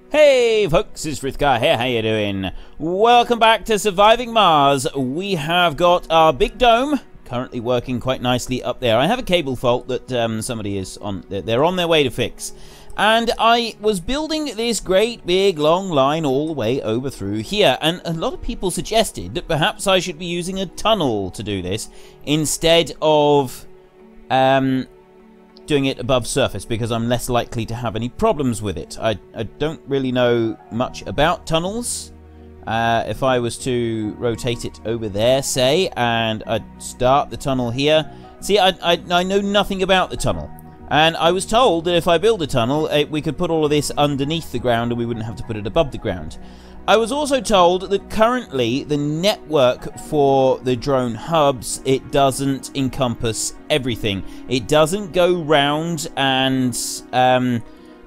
Hey folks, it's Frithgar here, how you doing? Welcome back to Surviving Mars. We have got our big dome currently working quite nicely up there. I have a cable fault that somebody is on, they're on their way to fix. And I was building this great big long line all the way over through here, and a lot of people suggested that perhaps I should be using a tunnel to do this instead of doing it above surface, because I'm less likely to have any problems with it. I don't really know much about tunnels. If I was to rotate it over there, say, and I'd start the tunnel here. See, I know nothing about the tunnel. And I was told that if I build a tunnel, we could put all of this underneath the ground and we wouldn't have to put it above the ground. I was also told that currently the network for the drone hubs, it doesn't encompass everything. It doesn't go round and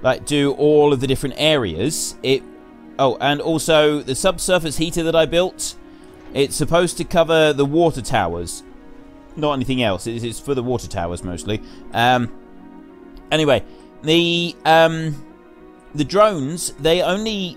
like do all of the different areas. Oh, and also the subsurface heater that I built, it's supposed to cover the water towers, not anything else. It's for the water towers mostly. Anyway, the drones, they only,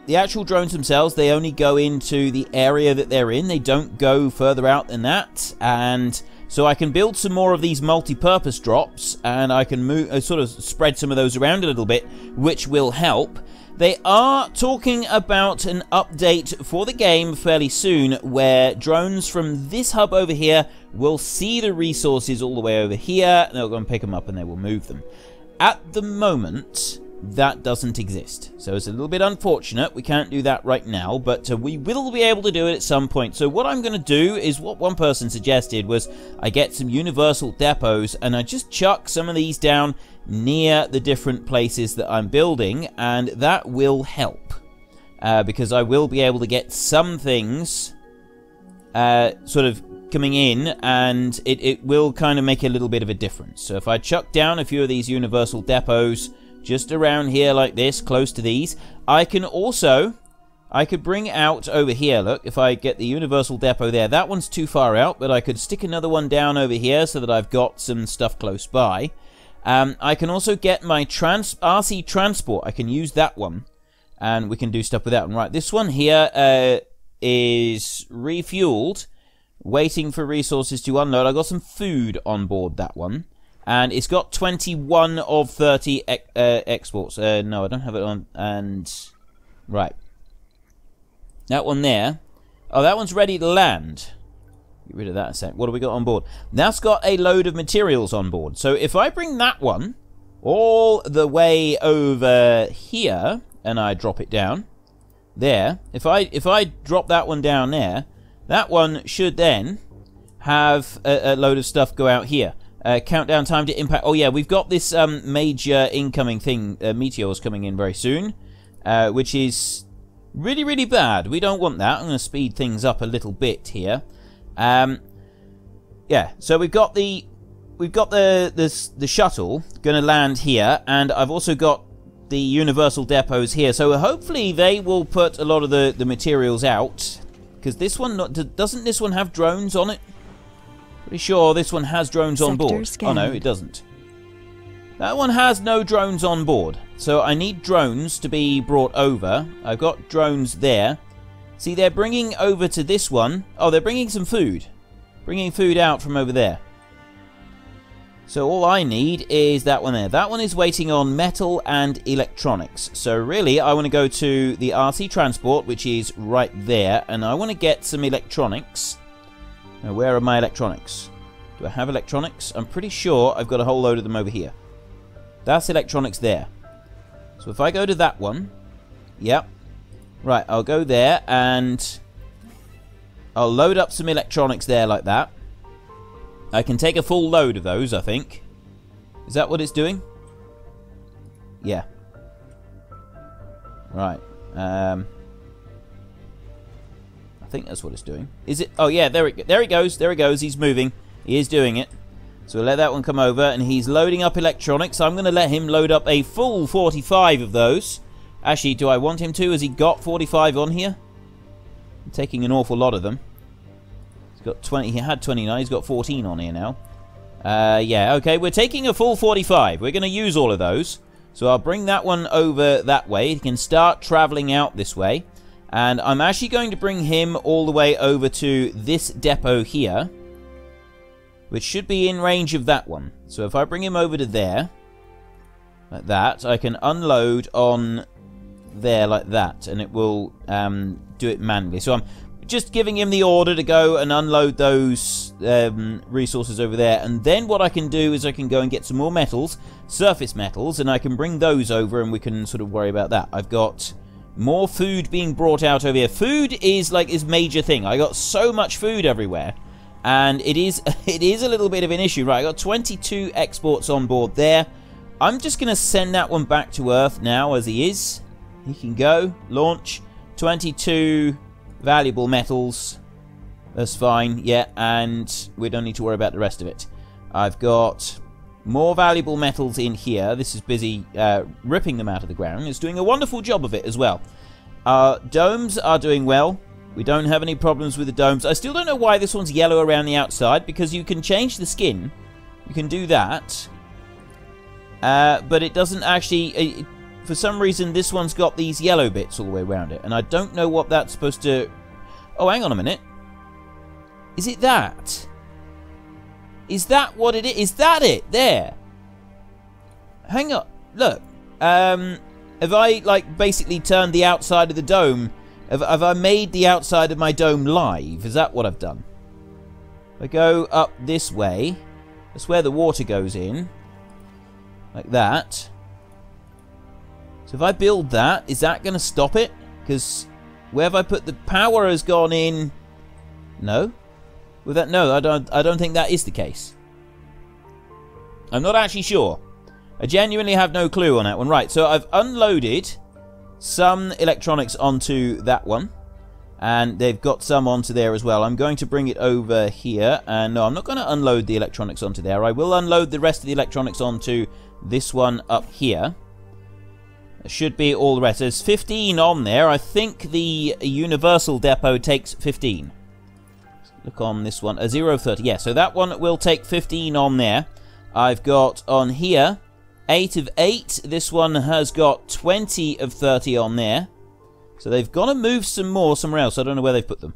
the actual drones themselves, they only go into the area that they're in. They don't go further out than that. And so I can build some more of these multi-purpose drops, and I can move, sort of spread some of those around a little bit, which will help. They are talking about an update for the game fairly soon, where drones from this hub over here will see the resources all the way over here, and they'll go and pick them up and they will move them. At the moment, that doesn't exist, so it's a little bit unfortunate. We can't do that right now, but we will be able to do it at some point. So what I'm going to do is what one person suggested was I get some universal depots and I just chuck some of these down near the different places that I'm building, and that will help because I will be able to get some things sort of coming in, and it will kind of make a little bit of a difference. So if I chuck down a few of these universal depots just around here like this, close to these, I could bring out over here, look, if I get the universal depot there, that one's too far out, but I could stick another one down over here so that I've got some stuff close by. I can also get my RC transport, I can use that one, and we can do stuff with that one. Right, this one here is refueled, waiting for resources to unload. I got some food on board that one. And it's got 21 of 30 exports. No, I don't have it on. And right, that one there. Oh, that one's ready to land. Get rid of that a sec. What do we got on board? That's got a load of materials on board. So if I bring that one all the way over here and I drop it down there, if I drop that one down there, that one should then have a load of stuff go out here. Countdown time to impact. Oh yeah, we've got this major incoming thing, meteors coming in very soon, which is really, really bad. We don't want that. I'm going to speed things up a little bit here. Yeah, so we've got the shuttle going to land here, and I've also got the universal depots here. So hopefully they will put a lot of the materials out, because this one doesn't this one have drones on it? Pretty sure this one has drones on board. Oh no, it doesn't. That one has no drones on board. So I need drones to be brought over. I've got drones there. See, they're bringing over to this one. Oh, they're bringing some food. Bringing food out from over there. So all I need is that one there. That one is waiting on metal and electronics. So really, I want to go to the RC transport, which is right there. And I want to get some electronics. Now, where are my electronics? Do I have electronics? I'm pretty sure I've got a whole load of them over here. That's electronics there. So if I go to that one, yep. Right, I'll go there and I'll load up some electronics there like that. I can take a full load of those, I think. Is that what it's doing? Yeah. Right. I think that's what it's doing. Is it? Oh yeah, there he goes. There he goes. He's moving. He is doing it. So we'll let that one come over, and he's loading up electronics. I'm going to let him load up a full 45 of those. Actually, do I want him to? Has he got 45 on here? I'm taking an awful lot of them. He's got 20. He had 29. He's got 14 on here now. Yeah, okay. We're taking a full 45. We're going to use all of those. So I'll bring that one over that way. He can start traveling out this way. And I'm actually going to bring him all the way over to this depot here, which should be in range of that one. So if I bring him over to there, like that, I can unload on there like that, and it will do it manually. So I'm just giving him the order to go and unload those resources over there, and then what I can do is I can go and get some more metals, surface metals, and I can bring those over and we can sort of worry about that. I've got more food being brought out over here. Food is like his major thing. I got so much food everywhere, and it is a little bit of an issue. Right, I got 22 exports on board there. I'm just going to send that one back to Earth now as he is. He can go, launch, 22 valuable metals. That's fine, yeah, and we don't need to worry about the rest of it. I've got more valuable metals in here. This is busy ripping them out of the ground. It's doing a wonderful job of it as well. Domes are doing well. We don't have any problems with the domes. I still don't know why this one's yellow around the outside, because you can change the skin. You can do that. But it doesn't actually... for some reason, this one's got these yellow bits all the way around it. And I don't know what that's supposed to... Oh, hang on a minute. Is it that? Is that what it is? Is that it? There. Hang on. Look. Have I, like, basically turned the outside of the dome? Have I made the outside of my dome live? Is that what I've done? If I go up this way. That's where the water goes in. Like that. So if I build that, is that going to stop it? Because where have I put the power has gone in? No. With that, no, I don't think that is the case. I'm not actually sure. I genuinely have no clue on that one. Right, so I've unloaded some electronics onto that one. And they've got some onto there as well. I'm going to bring it over here. And no, I'm not going to unload the electronics onto there. I will unload the rest of the electronics onto this one up here. That should be all the rest. There's 15 on there. I think the universal depot takes 15. Look on this one. 0.30. Yeah, so that one will take 15 on there. I've got on here 8 of 8. This one has got 20 of 30 on there. So they've got to move some more somewhere else. I don't know where they've put them.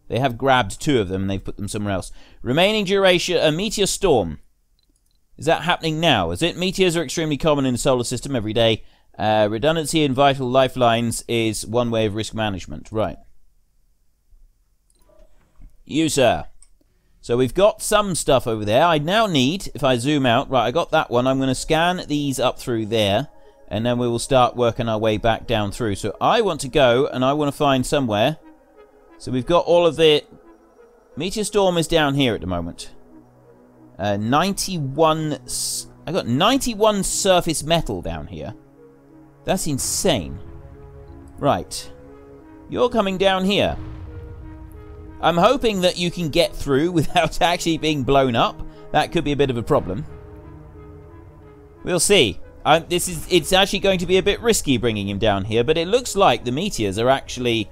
They have grabbed 2 of them and they've put them somewhere else. Remaining duration, a Meteor Storm. Is that happening now? Is it? Meteors are extremely common in the solar system every day. Redundancy in vital lifelines is one way of risk management. Right. You, sir. So we've got some stuff over there. I now need, if I zoom out, right, I got that one. I'm going to scan these up through there, and then we will start working our way back down through. So I want to go, and I want to find somewhere. So we've got all of the... Meteor Storm is down here at the moment. 91... I got 91 surface metal down here. That's insane. Right. You're coming down here. I'm hoping that you can get through without actually being blown up. That could be a bit of a problem. We'll see. It's actually going to be a bit risky bringing him down here, but it looks like the meteors are actually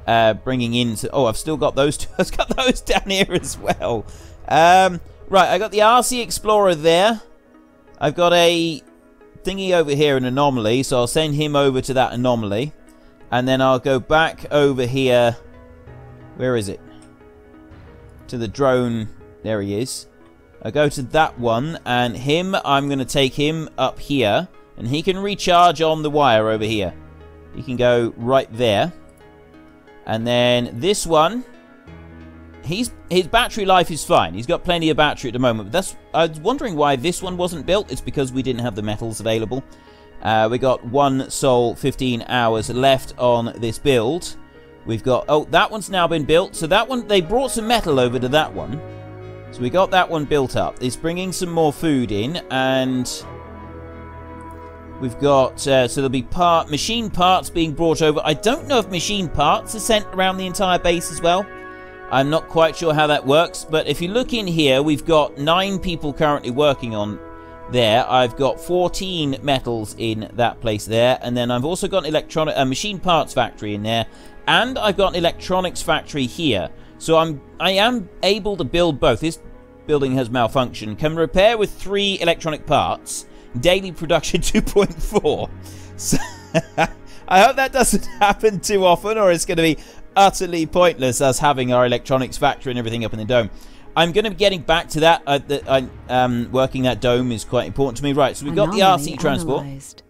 bringing in... Oh, I've still got those two. I've got those down here as well. Right, I got the RC Explorer there. I've got a thingy over here, an anomaly, so I'll send him over to that anomaly. And then I'll go back over here. Where is it? To the drone. There he is. I go to that one, and him, I'm going to take him up here, and he can recharge on the wire over here. He can go right there. And then this one, his battery life is fine. He's got plenty of battery at the moment. But I was wondering why this one wasn't built. It's because we didn't have the metals available. We got 1 sol, 15 hours left on this build. We've got... Oh, that one's now been built. So that one, they brought some metal over to that one. So we got that one built up. It's bringing some more food in. And we've got... so there'll be machine parts being brought over. I don't know if machine parts are sent around the entire base as well. I'm not quite sure how that works. But if you look in here, we've got 9 people currently working on there. I've got 14 metals in that place there. And then I've also got a machine parts factory in there. And I've got an electronics factory here. So I am able to build both. This building has malfunctioned. Can repair with 3 electronic parts. daily production 2.4. So I hope that doesn't happen too often, or it's going to be utterly pointless us having our electronics factory and everything up in the dome. I'm going to be getting back to that. Working that dome is quite important to me. Right, so we've got the RC transport. What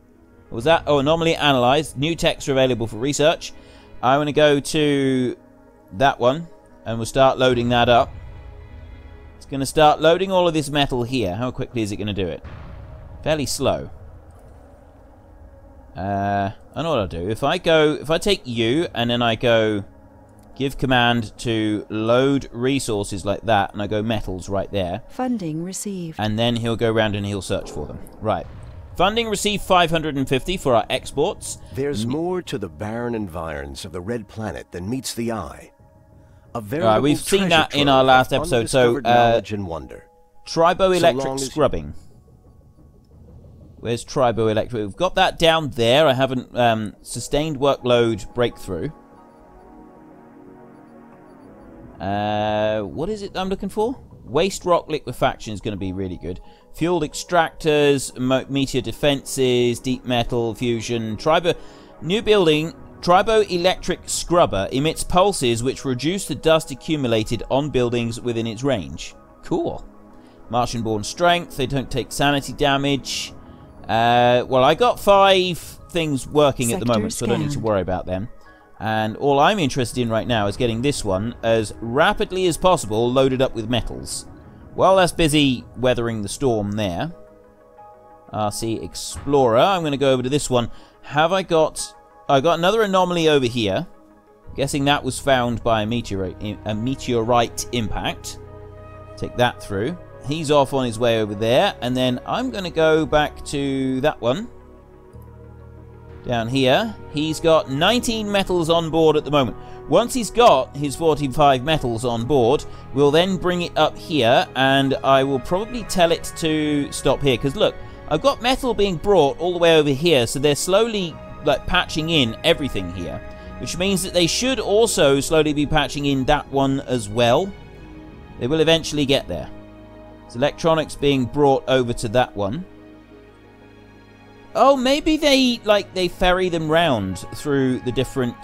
was that? Oh, anomaly analyzed. New texts are available for research. I'm going to go to that one, and we'll start loading that up. It's going to start loading all of this metal here. How quickly is it going to do it? Fairly slow. I know what I'll do. If I take you, and then I go give command to load resources like that, and I go metals right there. Funding received. And then he'll go around and he'll search for them. Right. Funding received 550 for our exports. There's more to the barren environs of the Red Planet than meets the eye. A veritable we've seen that in our last episode. So, knowledge and wonder. Triboelectric scrubbing. Where's triboelectric? We've got that down there. I haven't sustained workload breakthrough. What is it I'm looking for? Waste rock liquefaction is going to be really good. Fueled extractors, meteor defenses, deep metal fusion, new building. Triboelectric scrubber emits pulses which reduce the dust accumulated on buildings within its range. Cool. Martian-born strength. They don't take sanity damage. Well, I got 5 things working at the moment, so I don't need to worry about them. And all I'm interested in right now is getting this one as rapidly as possible loaded up with metals. While that's busy weathering the storm there. RC Explorer. I'm going to go over to this one. I got another anomaly over here. I'm guessing that was found by a meteorite impact. Take that through. He's off on his way over there. And then I'm going to go back to that one. Down here, he's got 19 metals on board at the moment. Once he's got his 45 metals on board, we'll then bring it up here, and I will probably tell it to stop here. Because look, I've got metal being brought all the way over here, so they're slowly patching in everything here. Which means that they should also slowly be patching in that one as well. They will eventually get there. There's electronics being brought over to that one. Oh, maybe they ferry them round through the different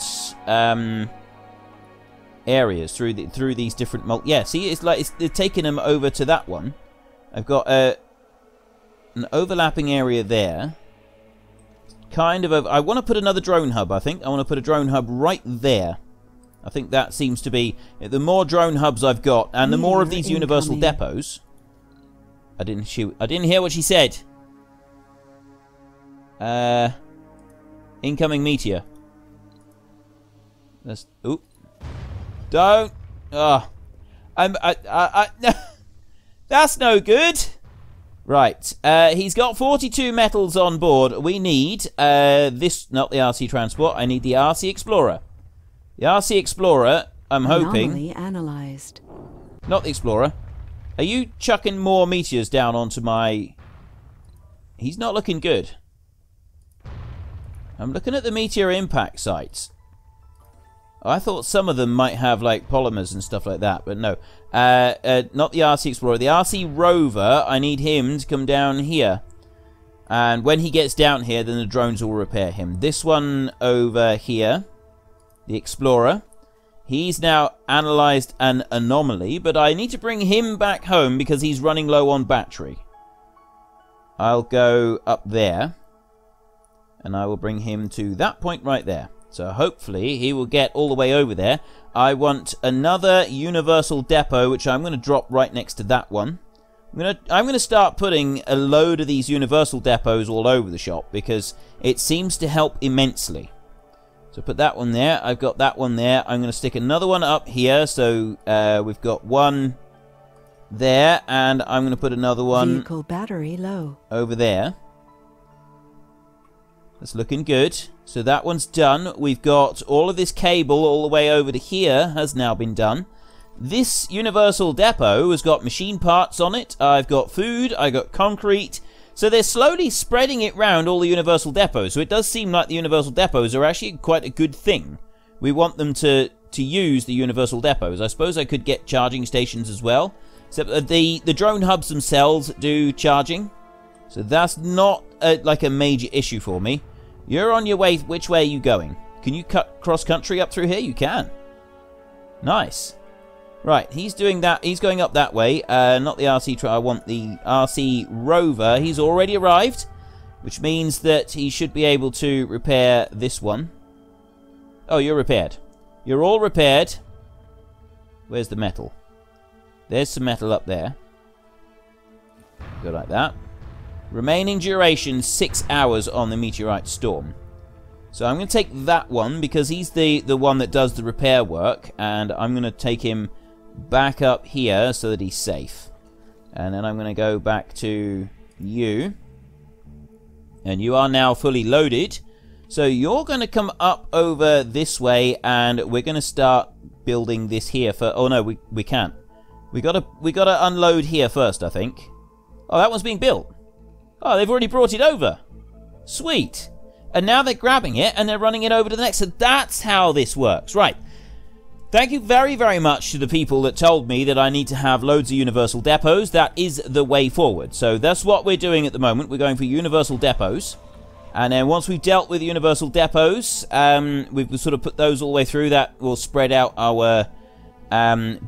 areas, through these different yeah, see, it's like they're taking them over to that one. I've got an overlapping area there. Kind of I want to put another drone hub, I think. I want to put a drone hub right there. I think that seems to be the more drone hubs I've got, and the more of these universal depots. I didn't hear what she said. Incoming meteor. That's don't. Oh, that's no good. Right. He's got 42 metals on board. We need this, not the RC transport. I need the RC Explorer. The RC Explorer. I'm hoping. Anomaly analyzed. Not the Explorer. Are you chucking more meteors down onto my? He's not looking good. I'm looking at the meteor impact sites. I thought some of them might have like polymers and stuff like that, but no. Not the RC Explorer. The RC Rover, I need him to come down here. And when he gets down here, then the drones will repair him. This one over here, the Explorer. He's now analyzed an anomaly, but I need to bring him back home because he's running low on battery. I'll go up there. And I will bring him to that point right there. So hopefully he will get all the way over there. I want another universal depot, which I'm going to drop right next to that one. I'm going to start putting a load of these universal depots all over the shop because it seems to help immensely. So put that one there. I've got that one there. I'm going to stick another one up here. So we've got one there, and I'm going to put another one vehicle battery low over there. That's looking good. So that one's done. We've got all of this cable all the way over to here has now been done. This universal depot has got machine parts on it. I've got food. I've got concrete. So they're slowly spreading it round all the universal depots. So it does seem like the universal depots are actually quite a good thing. We want them to use the universal depots. I suppose I could get charging stations as well. Except that the drone hubs themselves do charging. So that's not like a major issue for me. You're on your way. Which way are you going? Can you cut cross-country up through here? You can. Nice. Right, he's doing that. He's going up that way. Not the RC truck. I want the RC rover. He's already arrived, which means that he should be able to repair this one. Oh, you're repaired. You're all repaired. Where's the metal? There's some metal up there. Go like that. Remaining duration, 6 hours on the Meteorite Storm. So I'm going to take that one because he's the one that does the repair work. And I'm going to take him back up here so that he's safe. And then I'm going to go back to you. And you are now fully loaded. So you're going to come up over this way and we're going to start building this here for... Oh no, we can't. We gotta unload here first, I think. Oh, that one's being built. Oh, they've already brought it over. Sweet. And now they're grabbing it and they're running it over to the next. So that's how this works. Right. Thank you very, very much to the people that told me that I need to have loads of universal depots. That is the way forward. So that's what we're doing at the moment. We're going for universal depots. And then once we've dealt with universal depots, we've sort of put those all the way through. That will spread out our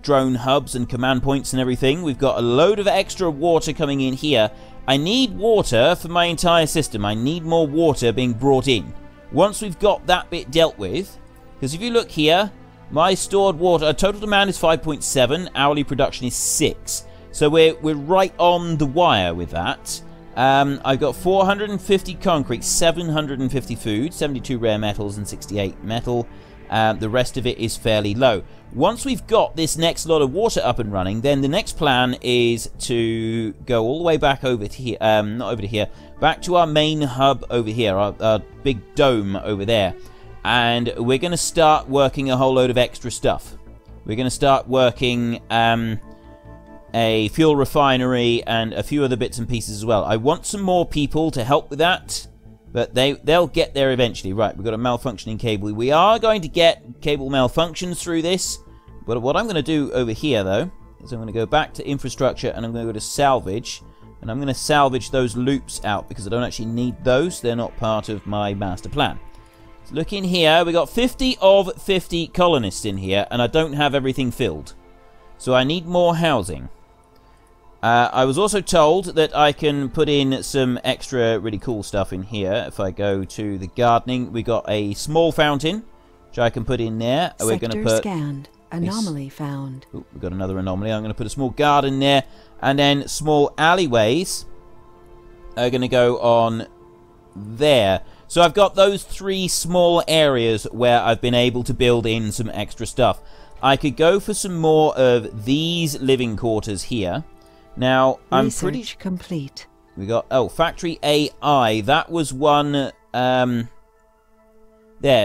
drone hubs and command points and everything. We've got a load of extra water coming in here. I need water for my entire system. I need more water being brought in. Once we've got that bit dealt with, because if you look here, my stored water, total demand is 5.7, hourly production is 6. So we're right on the wire with that. I've got 450 concrete, 750 food, 72 rare metals and 68 metal. The rest of it is fairly low. Once we've got this next lot of water up and running, then the next plan is to go all the way back over to here, not over to here, back to our main hub over here, our big dome over there. And we're going to start working a whole load of extra stuff. We're going to start working a fuel refinery and a few other bits and pieces as well. I want some more people to help with that. But they'll get there eventually. Right, we've got a malfunctioning cable. We are going to get cable malfunctions through this. But what I'm going to do over here, though, is I'm going to go back to infrastructure and I'm going to go to salvage. And I'm going to salvage those loops out because I don't actually need those. They're not part of my master plan. So look in here. We've got 50 of 50 colonists in here. And I don't have everything filled. So I need more housing. I was also told that I can put in some extra really cool stuff in here. If I go to the gardening, we got a small fountain, which I can put in there. We're going to put scanned. Anomaly found. Ooh, we've got another anomaly. I'm going to put a small garden there, and then small alleyways are going to go on there. So I've got those 3 small areas where I've been able to build in some extra stuff. I could go for some more of these living quarters here. Now, I'm pretty... complete. We got... Oh, Factory AI. That was one... there.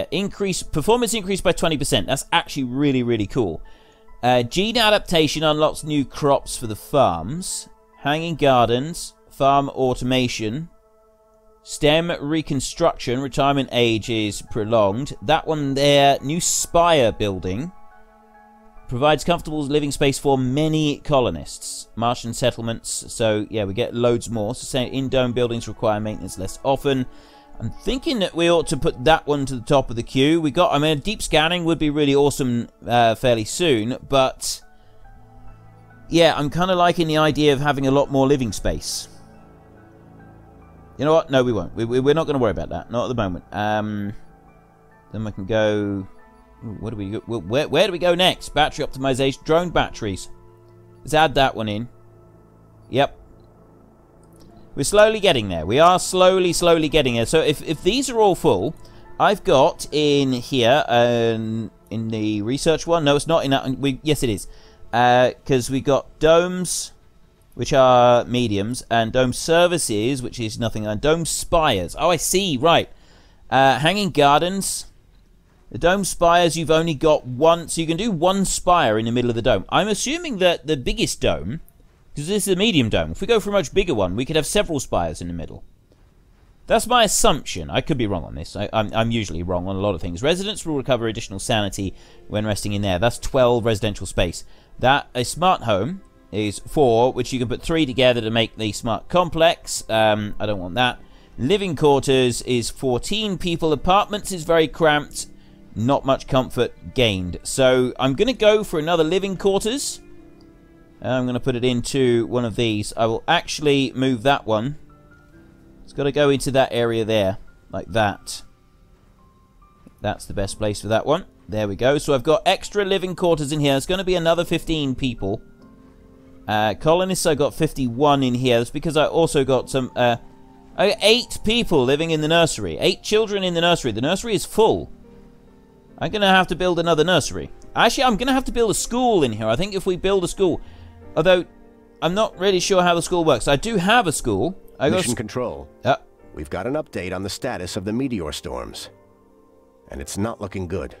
Performance increased by 20%. That's actually really, really cool. Gene adaptation unlocks new crops for the farms. Hanging gardens. Farm automation. STEM reconstruction. Retirement age is prolonged. That one there. New spire building. Provides comfortable living space for many colonists. Martian settlements. So, yeah, we get loads more. So, say in-dome buildings require maintenance less often. I'm thinking that we ought to put that one to the top of the queue. We got, I mean, deep scanning would be really awesome fairly soon. But, yeah, I'm kind of liking the idea of having a lot more living space. You know what? No, we won't. We're not going to worry about that. Not at the moment. Then we can go... Where do we go? Where do we go next? Battery optimization, drone batteries. Let's add that one in. Yep. We're slowly getting there. We are slowly getting there. So if these are all full, I've got in here, in the research one. No, it's not in that. Yes, it is. Because we got domes, which are mediums, and dome services, which is nothing, and dome spires. Oh, I see. Right. Hanging gardens. The dome spires, you've only got one, so you can do one spire in the middle of the dome. I'm assuming that the biggest dome, because this is a medium dome, if we go for a much bigger one, we could have several spires in the middle. That's my assumption. I could be wrong on this. I'm usually wrong on a lot of things. Residents will recover additional sanity when resting in there. That's 12 residential space. That, a smart home, is 4, which you can put 3 together to make the smart complex. I don't want that. Living quarters is 14 people. Apartments is very cramped. Not much comfort gained. So I'm going to go for another living quarters. I'm going to put it into one of these. I will actually move that one. It's got to go into that area there. Like that. That's the best place for that one. There we go. So I've got extra living quarters in here. It's going to be another 15 people. Colonists, I got 51 in here. That's because I also got some... I got 8 people living in the nursery. 8 children in the nursery. The nursery is full. I'm going to have to build another nursery. Actually, I'm going to have to build a school in here. I think if we build a school... Although, I'm not really sure how the school works. I do have a school. Mission Control. We've got an update on the status of the Meteor Storms. And it's not looking good.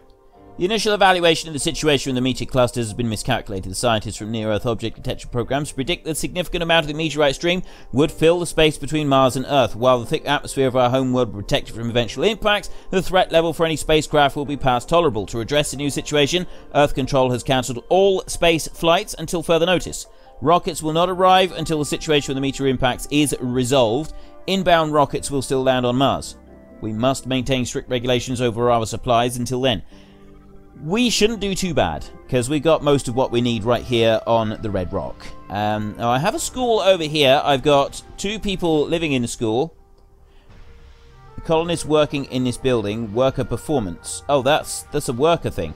The initial evaluation of the situation with the meteor clusters has been miscalculated. The scientists from near-Earth object detection programs predict that a significant amount of the meteorite stream would fill the space between Mars and Earth. While the thick atmosphere of our home world will protect it from eventual impacts, the threat level for any spacecraft will be past tolerable. To address the new situation, Earth Control has cancelled all space flights until further notice. Rockets will not arrive until the situation with the meteor impacts is resolved. Inbound rockets will still land on Mars. We must maintain strict regulations over our supplies until then. We shouldn't do too bad, because we got most of what we need right here on the Red Rock. Now I have a school over here. I've got 2 people living in the school. The colonists working in this building. Worker performance. Oh, that's a worker thing.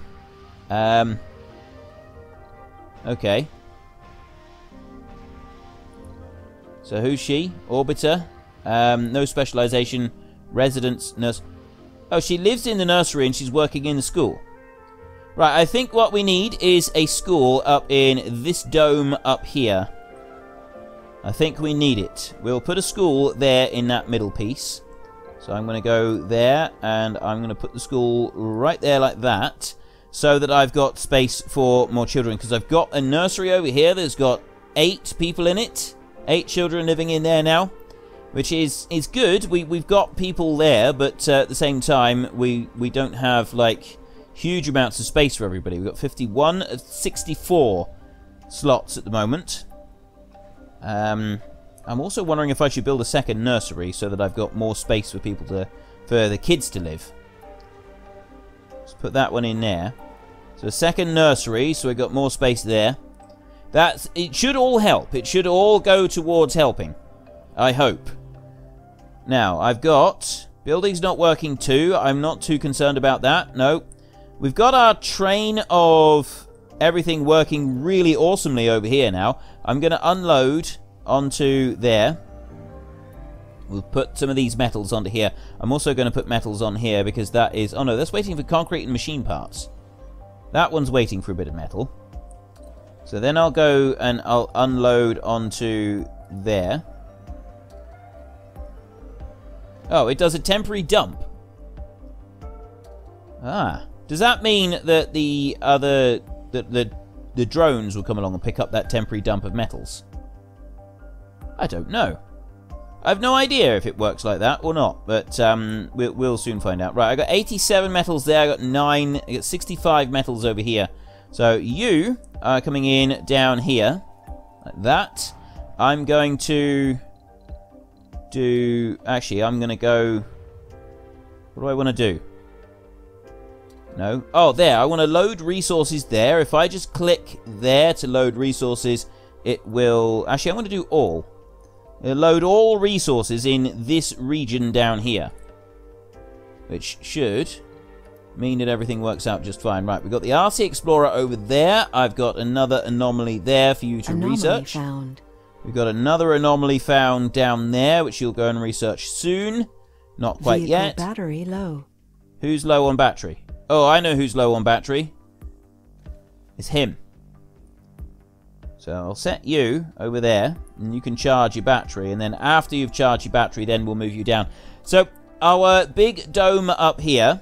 Okay. So who's she? Orbiter. No specialization. Residence. Nurse. Oh, she lives in the nursery and she's working in the school. Right, I think what we need is a school up in this dome up here. I think we need it. We'll put a school there in that middle piece. So I'm going to go there, and I'm going to put the school right there like that, so that I've got space for more children. Because I've got a nursery over here that's got 8 people in it. 8 children living in there now, which is good. We've got people there, but at the same time, we don't have, like... huge amounts of space for everybody. We've got 51, 64 slots at the moment. I'm also wondering if I should build a second nursery so that I've got more space for people for the kids to live. Let's put that one in there. So a second nursery, so we've got more space there. It should all help. It should all go towards helping. I hope. Now, I've got... building's not working too. I'm not too concerned about that. No. We've got our train of everything working really awesomely over here now. I'm going to unload onto there. We'll put some of these metals onto here. I'm also going to put metals on here because that is... oh no, that's waiting for concrete and machine parts. That one's waiting for a bit of metal. So then I'll go and I'll unload onto there. Oh, it does a temporary dump. Ah. Does that mean that the other... the drones will come along and pick up that temporary dump of metals? I don't know. I have no idea if it works like that or not, but we'll soon find out. Right, I got 87 metals there, I got 9, I got 65 metals over here. So you are coming in down here, like that. I'm going to do... actually, I'm going to go... what do I want to do? No. Oh, there. I want to load resources there. If I just click there to load resources, it will... actually, I'm going to do all. It'll load all resources in this region down here. Which should mean that everything works out just fine. Right, we've got the RC Explorer over there. I've got another anomaly there for you to research. Found. We've got another anomaly found down there, which you'll go and research soon. Not quite Vehicle yet. Battery low. Who's low on battery? Oh, I know who's low on battery. It's him. So I'll set you over there, and you can charge your battery, and then after you've charged your battery, then we'll move you down. So, our big dome up here.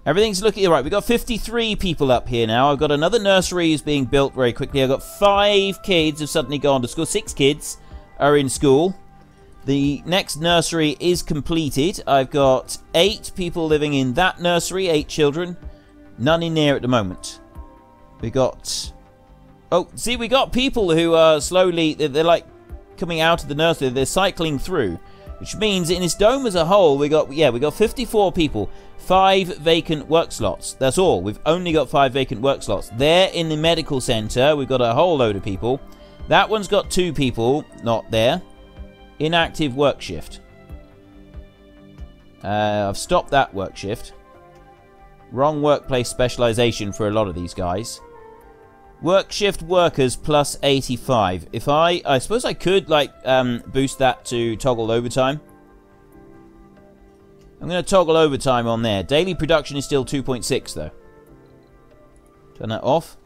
Everything's looking... right, we've got 53 people up here now. I've got another nursery is being built very quickly. I've got 5 kids have suddenly gone to school. 6 kids are in school. The next nursery is completed. I've got 8 people living in that nursery, 8 children. None in there at the moment. We got Oh, see, we got people who are slowly... They're like coming out of the nursery. They're cycling through. Which means in this dome as a whole, we got 54 people. 5 vacant work slots. That's all. We've only got 5 vacant work slots. There in the medical center, we've got a whole load of people. That one's got 2 people. Not there. Inactive work shift. I've stopped that work shift. Wrong workplace specialization for a lot of these guys. Work shift workers plus 85. If I suppose I could like boost that to toggle overtime. I'm going to toggle overtime on there. Daily production is still 2.6 though. Turn that off.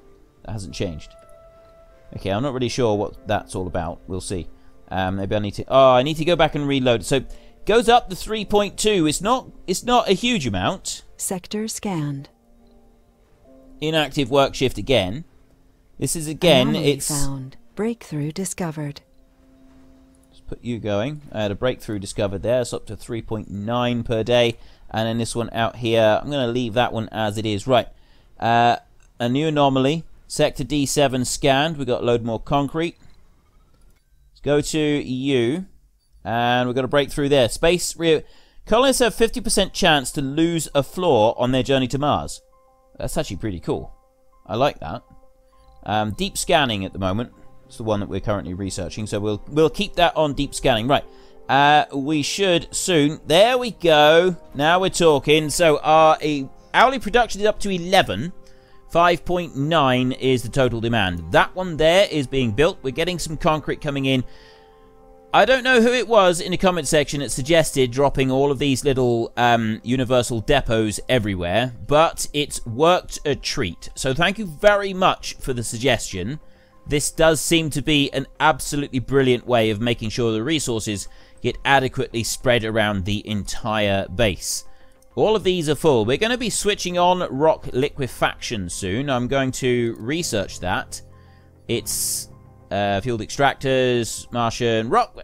That hasn't changed. Okay, I'm not really sure what that's all about. We'll see. Maybe I need to... Oh, I need to go back and reload. So, goes up to 3.2. It's not a huge amount. Sector scanned. Inactive work shift again. This is again, Anomaly it's... found. Breakthrough discovered. Let's put you going. I had a breakthrough discovered there. It's up to 3.9 per day. And then this one out here, I'm going to leave that one as it is. Right. A new anomaly. Sector D7 scanned. We've got a load more concrete. Let's go to EU. And we've got a breakthrough there. Space... Colonists have 50% chance to lose a floor on their journey to Mars. That's actually pretty cool. I like that. Deep scanning at the moment. It's the one that we're currently researching. So we'll keep that on deep scanning. Right. We should soon... There we go. Now we're talking. So our hourly production is up to 11. 5.9 is the total demand. That one there is being built. We're getting some concrete coming in. I don't know who it was in the comment section that suggested dropping all of these little universal depots everywhere, but it's worked a treat. So thank you very much for the suggestion. This does seem to be an absolutely brilliant way of making sure the resources get adequately spread around the entire base. All of these are full. We're going to be switching on rock liquefaction soon. I'm going to research that. It's... field extractors, Martian, rock.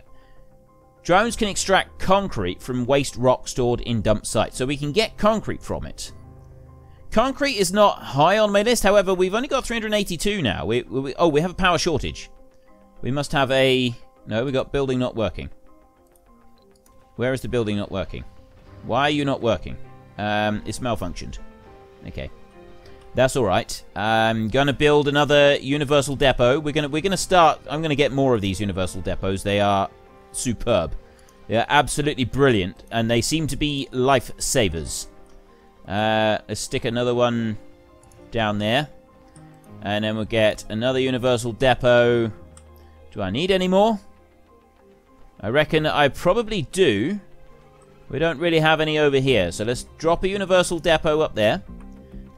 Drones can extract concrete from waste rock stored in dump sites, so we can get concrete from it. Concrete is not high on my list, however, we've only got 382 now. We have a power shortage. We must have a... No, we got building not working. Where is the building not working? Why are you not working? It's malfunctioned. Okay. That's all right. I'm going to build another universal depot. We're going to start... I'm going to get more of these universal depots. They are superb. They are absolutely brilliant, and they seem to be lifesavers. Let's stick another one down there. And then we'll get another universal depot. Do I need any more? I reckon I probably do. We don't really have any over here. So let's drop a universal depot up there.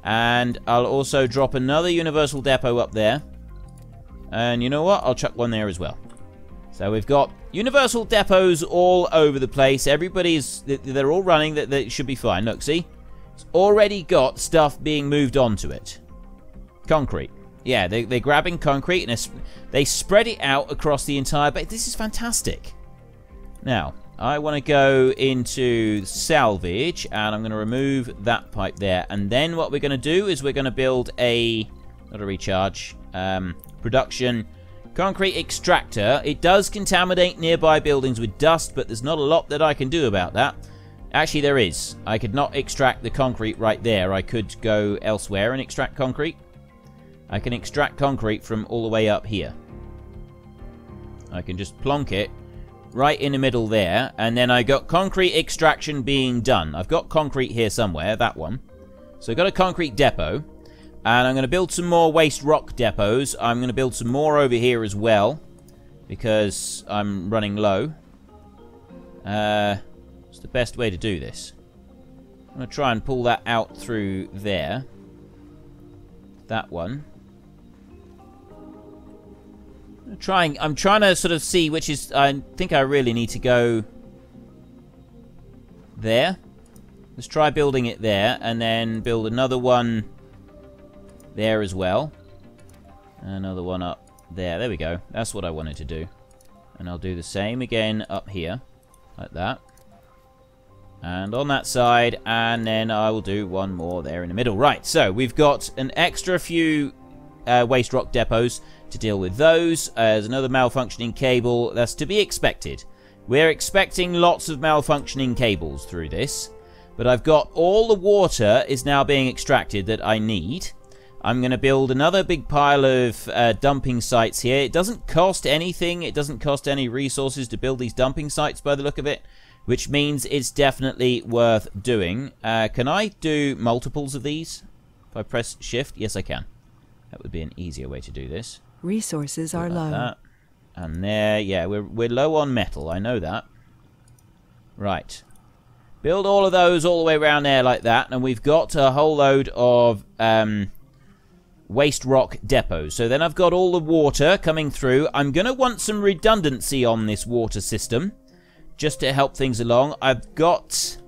And I'll also drop another universal depot up there. And you know what? I'll chuck one there as well. So we've got universal depots all over the place. Everybody's... They're all running. That should be fine. Look, see? It's already got stuff being moved onto it. Concrete. Yeah, they're grabbing concrete and they spread it out across the entire base. This is fantastic. Now... I want to go into salvage, and I'm going to remove that pipe there. And then what we're going to do is we're going to build a, not a recharge, production concrete extractor. It does contaminate nearby buildings with dust, but there's not a lot that I can do about that. Actually, there is. I could not extract the concrete right there. I could go elsewhere and extract concrete. I can extract concrete from all the way up here. I can just plonk it right in the middle there, and then I got concrete extraction being done. I've got concrete here somewhere, that one. So I've got a concrete depot, and I'm going to build some more waste rock depots. I'm going to build some more over here as well, because I'm running low. What's the best way to do this? I'm going to try and pull that out through there. That one. I'm trying to sort of see which is... I think I really need to go there. Let's try building it there, and then build another one there as well. Another one up there. There we go. That's what I wanted to do. And I'll do the same again up here. Like that. And on that side, and then I will do one more there in the middle. Right, so we've got an extra few waste rock depots to deal with those. There's another malfunctioning cable. That's to be expected. We're expecting lots of malfunctioning cables through this. But I've got all the water is now being extracted that I need. I'm going to build another big pile of dumping sites here. It doesn't cost anything. It doesn't cost any resources to build these dumping sites by the look of it, which means it's definitely worth doing. Can I do multiples of these? If I press shift? Yes, I can. That would be an easier way to do this. Resources are low. That. And there, yeah, we're low on metal. I know that. Right. Build all of those all the way around there like that, and we've got a whole load of waste rock depots. So then I've got all the water coming through. I'm going to want some redundancy on this water system, just to help things along. I've got...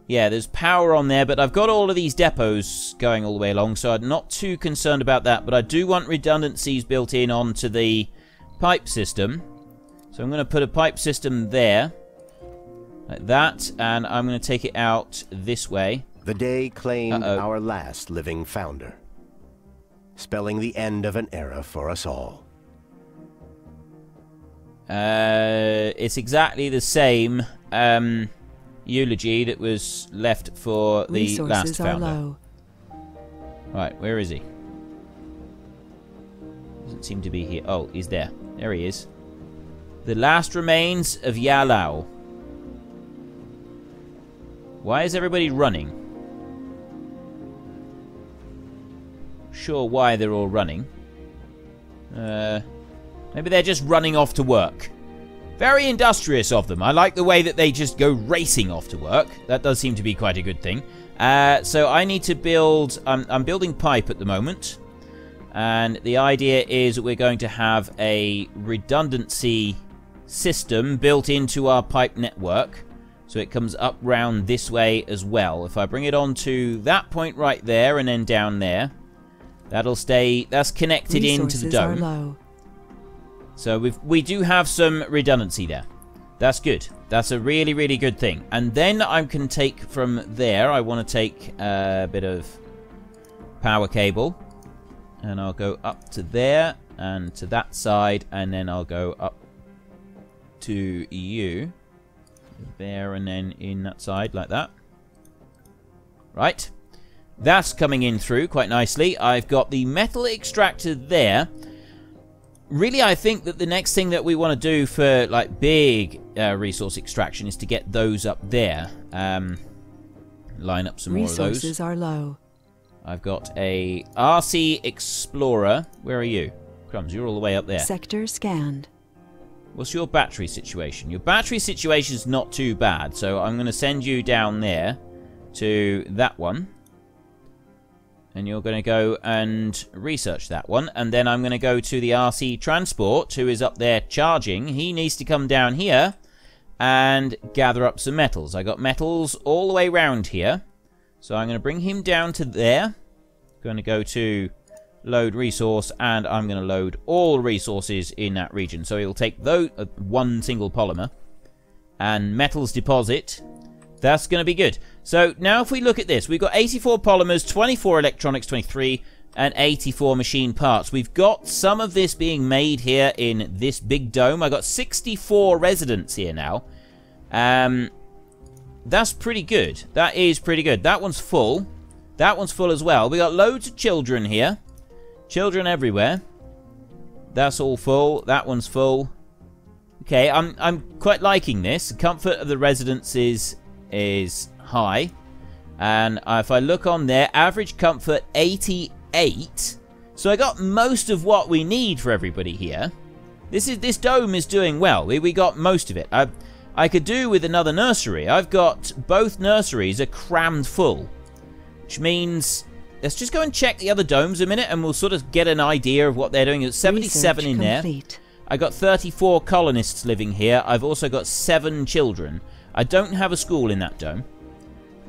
yeah, there's power on there, but I've got all of these depots going all the way along, so I'm not too concerned about that. But I do want redundancies built in onto the pipe system. So I'm going to put a pipe system there, like that, and I'm going to take it out this way. The day claimed our last living founder, spelling the end of an era for us all. It's exactly the same eulogy that was left for the last founder. Are low. Right, where is he? Doesn't seem to be here. Oh, he's there. There he is. The last remains of Yalao. Why is everybody running? Sure why they're all running. Maybe they're just running off to work. Very industrious of them. I like the way that they just go racing off to work. That does seem to be quite a good thing. So I need to build... I'm building pipe at the moment. And the idea is that we're going to have a redundancy system built into our pipe network. So it comes up round this way as well. If I bring it on to that point right there and then down there, that'll stay... that's connected into the dome. Resources are low. So we do have some redundancy there. That's good. That's a really, really good thing. And then I can take from there, I want to take a bit of power cable. And I'll go up to there and to that side. And then I'll go up to you. There and then in that side like that. Right. That's coming in through quite nicely. I've got the metal extractor there. Really, I think that the next thing that we want to do for, like, big resource extraction is to get those up there. Line up some more of those. Resources are low. I've got a RC Explorer. Where are you? Crumbs, you're all the way up there. Sector scanned. What's your battery situation? Your battery situation's not too bad, so I'm going to send you down there to that one. And you're going to go and research that one. And then I'm going to go to the RC Transport, who is up there charging. He needs to come down here and gather up some metals. I got metals all the way around here. So I'm going to bring him down to there. Going to go to load resource, and I'm going to load all resources in that region. So he'll take those, one single polymer and metals deposit. That's going to be good. So now if we look at this, we've got 84 polymers, 24 electronics, 23, and 84 machine parts. We've got some of this being made here in this big dome. I got 64 residents here now. That's pretty good. That is pretty good. That one's full. That one's full as well. We got loads of children here. Children everywhere. That's all full. That one's full. Okay, I'm quite liking this. The comfort of the residents is high. And if I look on there, average comfort 88. So I got most of what we need for everybody here. This dome is doing well. We got most of it. I could do with another nursery. I've got both nurseries are crammed full. Which means, let's just go and check the other domes a minute and we'll sort of get an idea of what they're doing. It's 77 in there. I got 34 colonists living here. I've also got 7 children. I don't have a school in that dome.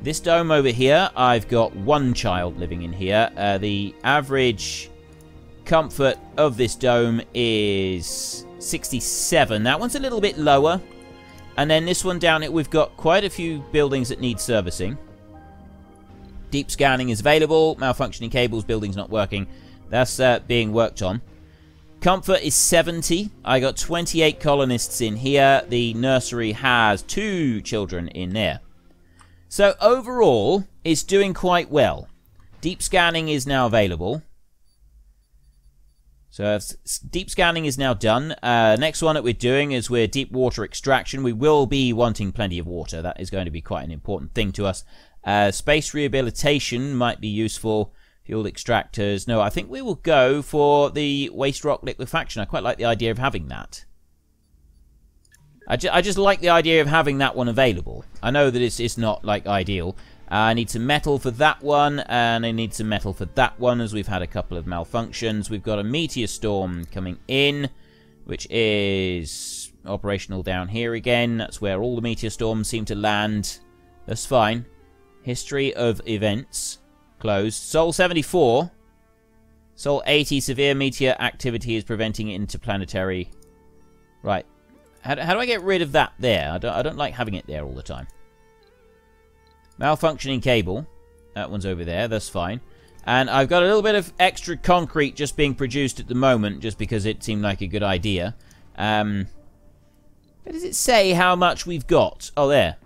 This dome over here, I've got 1 child living in here. The average comfort of this dome is 67. That one's a little bit lower. And then this one down here, we've got quite a few buildings that need servicing. Deep scanning is available. Malfunctioning cables, buildings not working. That's being worked on. Comfort is 70. I got 28 colonists in here. The nursery has 2 children in there. So overall, it's doing quite well. Deep scanning is now available. So deep scanning is now done. Next one that we're doing is we're deep water extraction. We will be wanting plenty of water. That is going to be quite an important thing to us. Space rehabilitation might be useful. Fuel extractors. No, I think we will go for the waste rock liquefaction. I quite like the idea of having that. I just like the idea of having that one available. I know that it's not like ideal. I need some metal for that one, and I need some metal for that one, as we've had a couple of malfunctions. We've got a Meteor Storm coming in, which is operational down here again. That's where all the Meteor Storms seem to land. That's fine. History of events. Closed. Sol 74. Sol 80. Severe meteor activity is preventing interplanetary. Right. How do I get rid of that there? I don't like having it there all the time. Malfunctioning cable. That one's over there. That's fine. And I've got a little bit of extra concrete just being produced at the moment, just because it seemed like a good idea. Where does it say how much we've got? Oh, there.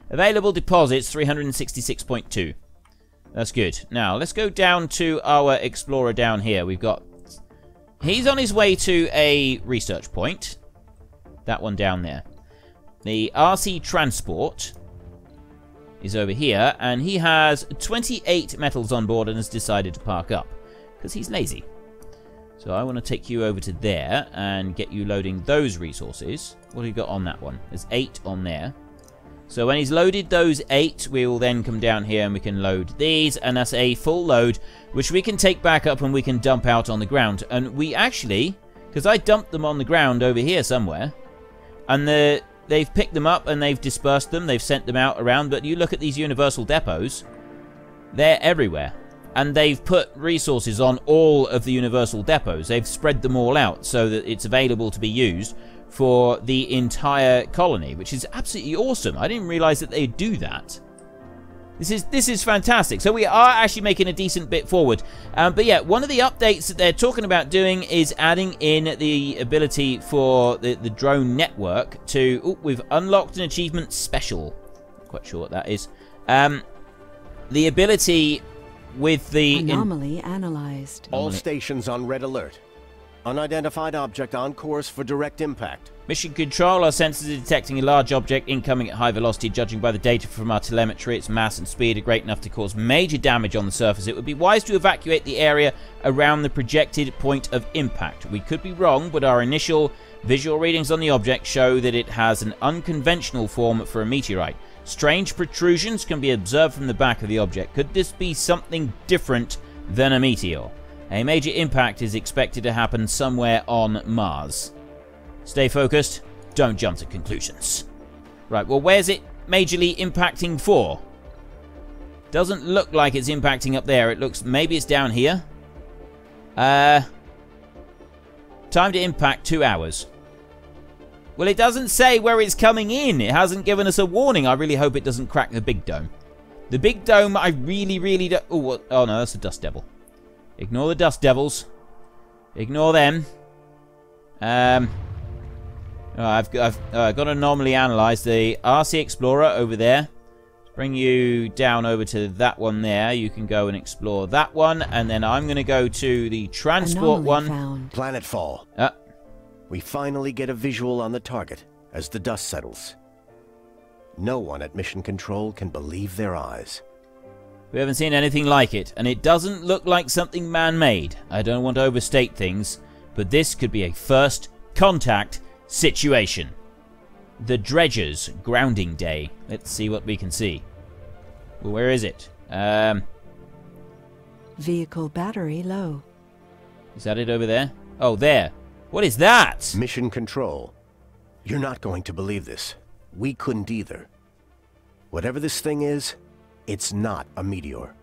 Available deposits, 366.2. That's good. Now, let's go down to our explorer down here. We've got... He's on his way to a research point. That one down there. The RC Transport is over here, and he has 28 metals on board and has decided to park up because he's lazy. So I want to take you over to there and get you loading those resources. What have you got on that one? There's 8 on there. So when he's loaded those 8, we will then come down here and we can load these, and that's a full load, which we can take back up and we can dump out on the ground. And we actually, because I dumped them on the ground over here somewhere, and they've picked them up and they've dispersed them, they've sent them out around, but you look at these universal depots, they're everywhere. And they've put resources on all of the universal depots. They've spread them all out so that it's available to be used for the entire colony, which is absolutely awesome. I didn't realize that they'd do that. This is fantastic. So we are actually making a decent bit forward. But yeah, one of the updates that they're talking about doing is adding in the ability for the drone network to... Oh, we've unlocked an achievement special. Not quite sure what that is. The ability with the... Anomaly analyzed. All stations on red alert. Unidentified object on course for direct impact. Mission Control, our sensors are detecting a large object incoming at high velocity. Judging by the data from our telemetry, its mass and speed are great enough to cause major damage on the surface. It would be wise to evacuate the area around the projected point of impact. We could be wrong, but our initial visual readings on the object show that it has an unconventional form for a meteorite. Strange protrusions can be observed from the back of the object. Could this be something different than a meteor? A major impact is expected to happen somewhere on Mars. Stay focused. Don't jump to conclusions. Right, well, where's it majorly impacting for? Doesn't look like it's impacting up there. It looks... Maybe it's down here. Time to impact 2 hours. Well, it doesn't say where it's coming in. It hasn't given us a warning. I really hope it doesn't crack the big dome. The big dome, I really don't... Oh, no, that's a dust devil. Ignore the dust devils. Ignore them. I've got to anomaly analyze the RC Explorer over there. Bring you down over to that one there. You can go and explore that one, and then I'm going to go to the transport one. Found. Planetfall. We finally get a visual on the target as the dust settles. No one at Mission Control can believe their eyes. We haven't seen anything like it, and it doesn't look like something man-made. I don't want to overstate things, but this could be a first contact situation. The Dredgers grounding day. Let's see what we can see. Well, where is it? Vehicle battery low. Is that it over there? Oh, there. What is that? Mission Control. You're not going to believe this. We couldn't either. Whatever this thing is, it's not a meteor.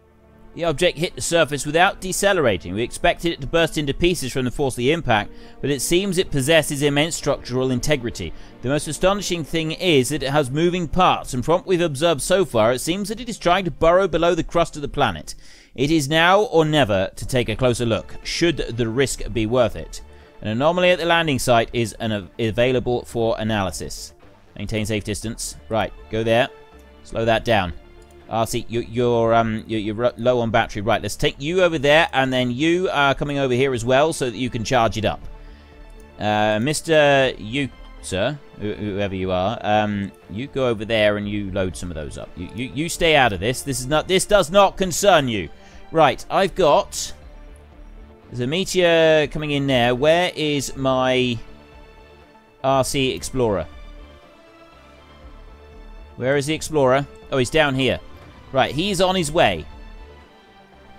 The object hit the surface without decelerating. We expected it to burst into pieces from the force of the impact, but it seems it possesses immense structural integrity. The most astonishing thing is that it has moving parts, and from what we've observed so far, it seems that it is trying to burrow below the crust of the planet. It is now or never to take a closer look, should the risk be worth it. An anomaly at the landing site is available for analysis. Maintain safe distance. Right, go there. Slow that down. RC, you're low on battery. Right, let's take you over there, and then you are coming over here as well, so that you can charge it up. Mr. You, sir, whoever you are, you go over there and you load some of those up. You stay out of this. This does not concern you. Right, I've got... There's a meteor coming in there. Where is my RC Explorer? Where is the Explorer? Oh, he's down here. Right, he's on his way.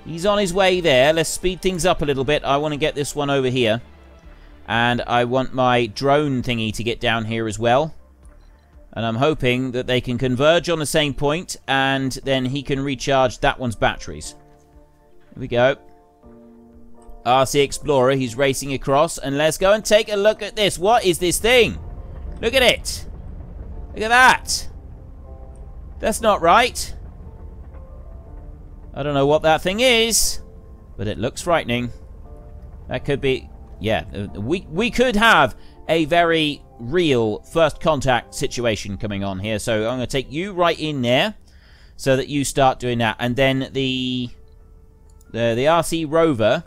He's on his way there. Let's speed things up a little bit. I want to get this one over here. And I want my drone thingy to get down here as well. And I'm hoping that they can converge on the same point, and then he can recharge that one's batteries. Here we go. RC Explorer, he's racing across. And let's go and take a look at this. What is this thing? Look at it. Look at that. That's not right. I don't know what that thing is, but it looks frightening. That could be... Yeah, we could have a very real first contact situation coming on here. So I'm going to take you right in there so that you start doing that. And then the RC rover,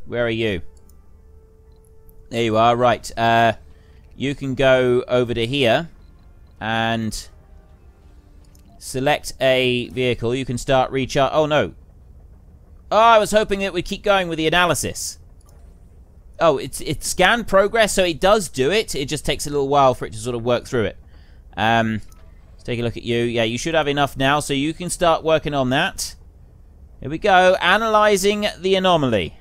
where are you? There you are, right. You can go over to here and select a vehicle. You can start recharge. Oh, no. Oh, I was hoping that we'd keep going with the analysis. Oh, it's scan progress, so it does do it. It just takes a little while for it to sort of work through it. Let's take a look at you. Yeah, you should have enough now, so you can start working on that. Here we go. Analyzing the anomaly.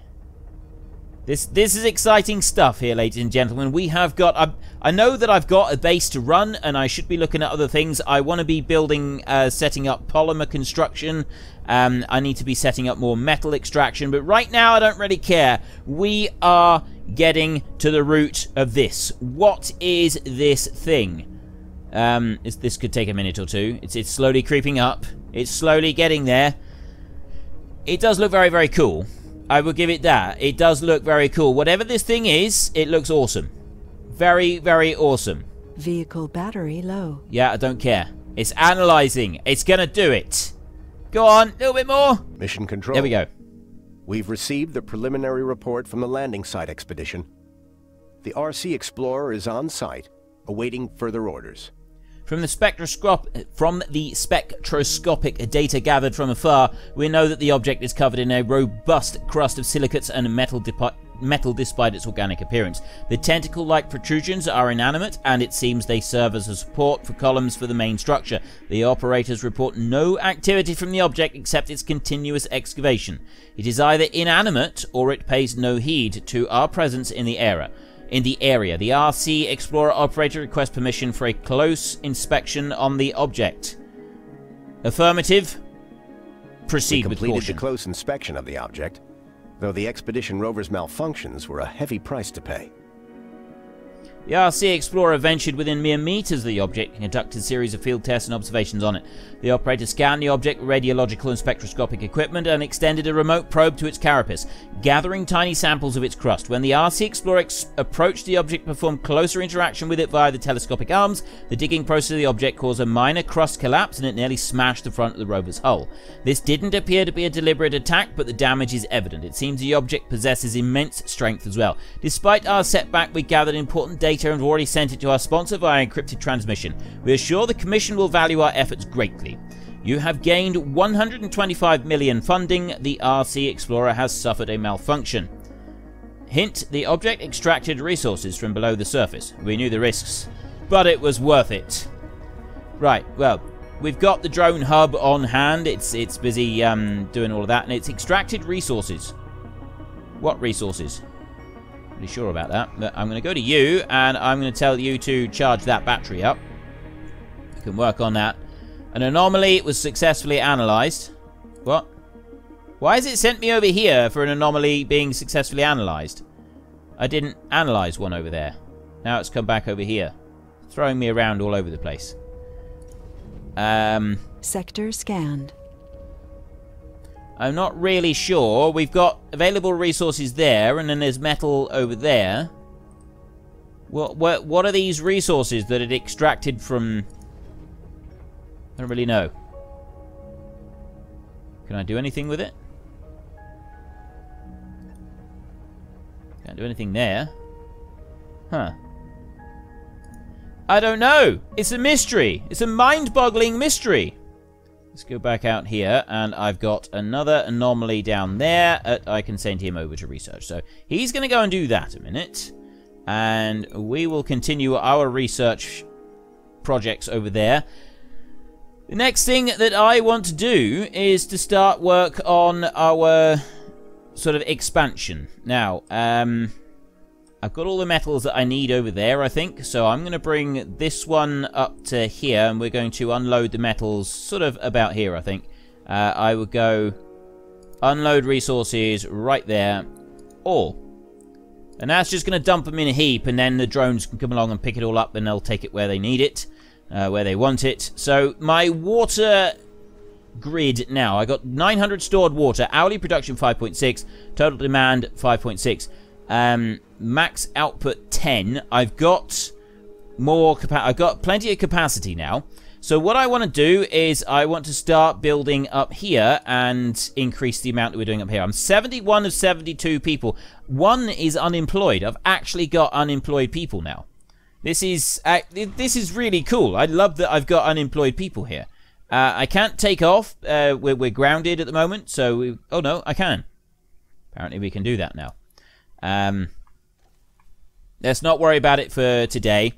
This is exciting stuff here, ladies and gentlemen. We have got... I know that I've got a base to run, and I should be looking at other things. I want to be building, setting up polymer construction. I need to be setting up more metal extraction, but right now I don't really care. We are getting to the root of this. What is this thing? This could take a minute or two. It's slowly creeping up. It's slowly getting there. It does look very, very cool. I will give it that. It does look very cool. Whatever this thing is, it looks awesome. Very, very awesome. Vehicle battery low. Yeah, I don't care. It's analyzing. It's going to do it. Go on, a little bit more. Mission control. There we go. We've received the preliminary report from the landing site expedition. The RC Explorer is on site, awaiting further orders. From the spectroscopic data gathered from afar, we know that the object is covered in a robust crust of silicates and metal despite its organic appearance. The tentacle-like protrusions are inanimate, and it seems they serve as a support for columns for the main structure. The operators report no activity from the object except its continuous excavation. It is either inanimate or it pays no heed to our presence in the area. The RC Explorer operator requests permission for a close inspection on the object. Affirmative. Proceed with caution. We completed the close inspection of the object, though the expedition rover's malfunctions were a heavy price to pay. The RC Explorer ventured within mere meters of the object and conducted a series of field tests and observations on it. The operator scanned the object with radiological and spectroscopic equipment and extended a remote probe to its carapace, gathering tiny samples of its crust. When the RC Explorer approached the object and performed closer interaction with it via the telescopic arms, the digging process of the object caused a minor crust collapse and it nearly smashed the front of the rover's hull. This didn't appear to be a deliberate attack, but the damage is evident. It seems the object possesses immense strength as well. Despite our setback, we gathered important data and have already sent it to our sponsor via encrypted transmission. We are sure the Commission will value our efforts greatly. You have gained 125 million funding. The RC Explorer has suffered a malfunction. Hint, the object extracted resources from below the surface. We knew the risks, but it was worth it. Right, well, we've got the drone hub on hand. It's busy doing all of that, and it's extracted resources. What resources? Pretty sure about that, but I'm going to go to you and I'm going to tell you to charge that battery up. You can work on that. An anomaly was successfully analyzed. What? Why has it sent me over here for an anomaly being successfully analysed? I didn't analyse one over there. Now it's come back over here. Throwing me around all over the place. Sector scanned. I'm not really sure. We've got available resources there, and then there's metal over there. What are these resources that it extracted from... I don't really know. Can I do anything with it? Can't do anything there. Huh. I don't know. It's a mystery. It's a mind-boggling mystery. Let's go back out here, and I've got another anomaly down there. I can send him over to research. So he's going to go and do that a minute. And we will continue our research projects over there. The next thing that I want to do is to start work on our sort of expansion. Now, I've got all the metals that I need over there, I think. So I'm going to bring this one up to here, and we're going to unload the metals sort of about here, I think. I would go unload resources right there. All. And that's just going to dump them in a heap, and then the drones can come along and pick it all up, and they'll take it where they need it, where they want it. So my water grid now, I got 900 stored water, hourly production 5.6, total demand 5.6, max output 10. I've got more I've got plenty of capacity now. So what I want to do is I want to start building up here and increase the amount that we're doing up here. I'm 71 of 72 people. One is unemployed. I've actually got unemployed people now. This is really cool. I love that I've got unemployed people here. I can't take off. We're grounded at the moment. So oh no, I can. Apparently we can do that now. Let's not worry about it for today.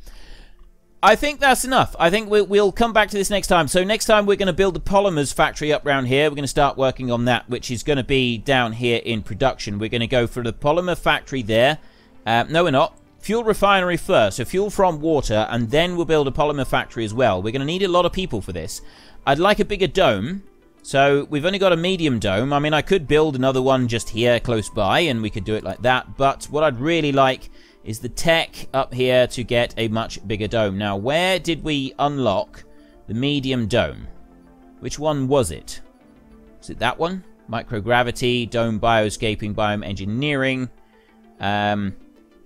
I think that's enough. I think we'll come back to this next time. So next time we're going to build the Polymers Factory up around here. We're going to start working on that, which is going to be down here in production. We're going to go for the Polymer Factory there. No, we're not. Fuel refinery first. So fuel from water, and then we'll build a Polymer Factory as well. We're going to need a lot of people for this. I'd like a bigger dome. So we've only got a medium dome. I mean, I could build another one just here close by, and we could do it like that. But what I'd really like is the tech up here to get a much bigger dome. Now, where did we unlock the medium dome? Which one was it? Was it that one? Microgravity, dome bioscaping, biome engineering. It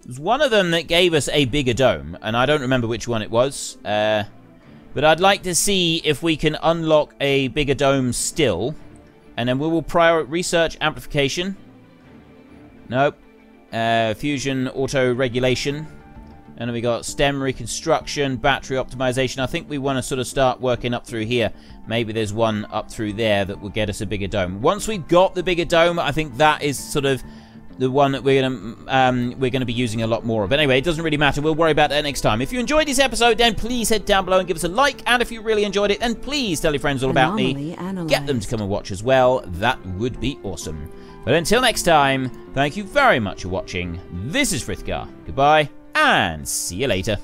was one of them that gave us a bigger dome, and I don't remember which one it was. But I'd like to see if we can unlock a bigger dome still. And then we will research amplification. Nope. Fusion auto-regulation. And then we got stem reconstruction, battery optimization. I think we want to sort of start working up through here. Maybe there's one up through there that will get us a bigger dome. Once we've got the bigger dome, I think that is sort of the one that we're gonna be using a lot more of. But anyway, it doesn't really matter. We'll worry about that next time. If you enjoyed this episode, then please head down below and give us a like. And if you really enjoyed it, then please tell your friends all about me. Get them to come and watch as well. That would be awesome. But until next time, thank you very much for watching. This is Frithgar. Goodbye, and see you later.